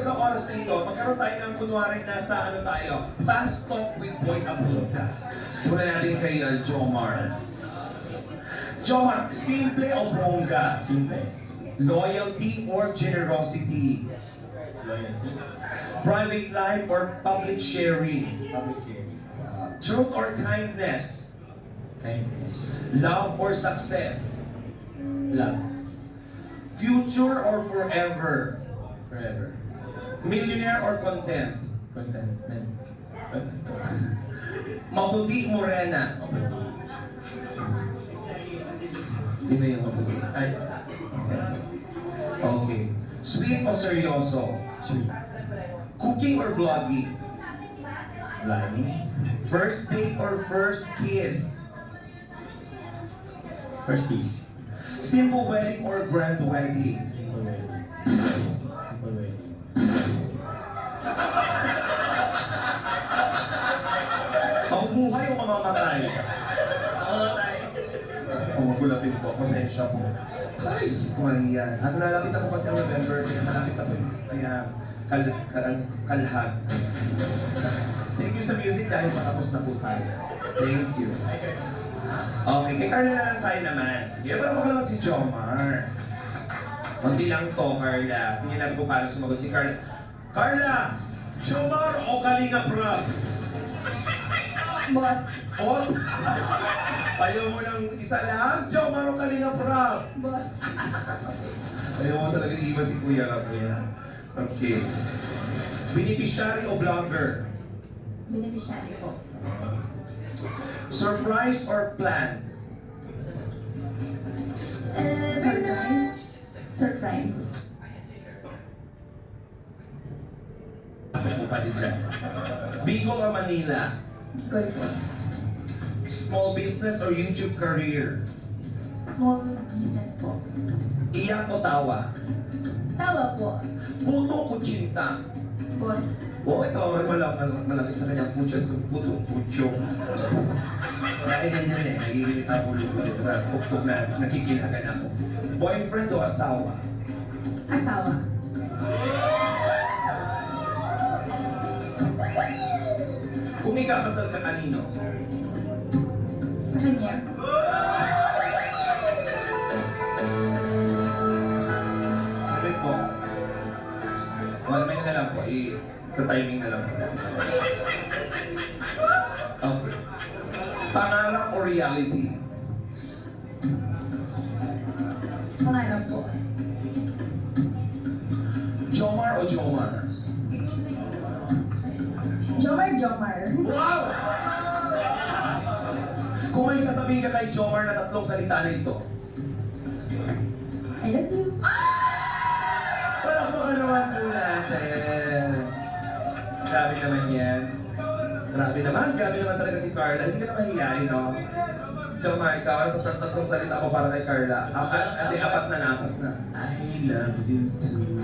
sa oras na ito, magkaroon tayo ng kunwari nasa ano tayo, Fast Talk with Boy Abunda. Simulan natin kay Jomar. Jomar, simple o bongga? Simple. Loyalty or generosity? Loyalty. Private life or public sharing? Public sharing. Truth or kindness? Kindness. Love or success? Love. Future or forever? Forever. Millionaire or content? Contentment. Maputi, morena? Sino yung maputi? Ay. Okay. Sweet o seryoso? Sweet. Cooking or vlogging? Vlogging. First date or first kiss? First kiss. Simple wedding or grand wedding? Simple wedding. Simple wedding. Mabubuhay o mamamatay? Mamamatay. Magulatin po, pasensya po. Ay, Sus Maria. At nalapit ako kasi ang November, kaya malapit ako. Kaya kalhag. Thank you sa music dahil patapos na po tayo. Thank you. Okay, kay Carla na lang tayo naman. Sige, para makalaman si Jomar. Kunti lang to, Carla. Tingnan natin kung paano sumagot si Carla. Carla! Jomar o Kalinga Prab? Bot. Bot? Ayaw mo ng isa lang? Jomar o Kalinga Prab? Bot. Ayaw mo talaga iiba si Kuya Rab. Okay. Beneficiary o vlogger? Beneficiary po. Surprise or plan? Surprise. Surprise. Ako pa din dyan. Bicol or Manila? Good po. Small business or YouTube career? Small business po. Iyak o tawa? Tawa po. Puto o kutsinta? Bot. Oo, ito, malapit sa kanyang puto-putyo. Kaya ganyan eh, nagiging tapulo ko dito na tuktok na nakikilagan ako. Boyfriend o asawa? Asawa. Kung ikakasal ka kanino? Sa kanya. Sabi po, well, may na lang po, sa timing na lang po. Okay. Pangarap o reality? Pangarap po. Jomar o Jomar? Jomar Jomar. Wow! Kung may sasabihin ka kay Jomar na tatlong salita na ito, I love you. wala ko naman po natin. Grabe naman yan. Grabe naman talaga si Carla. Hindi ka na mahihayin, no? Jomar, ikaw, ano tatlong salita ko para kay Carla? Apat na. I love you too.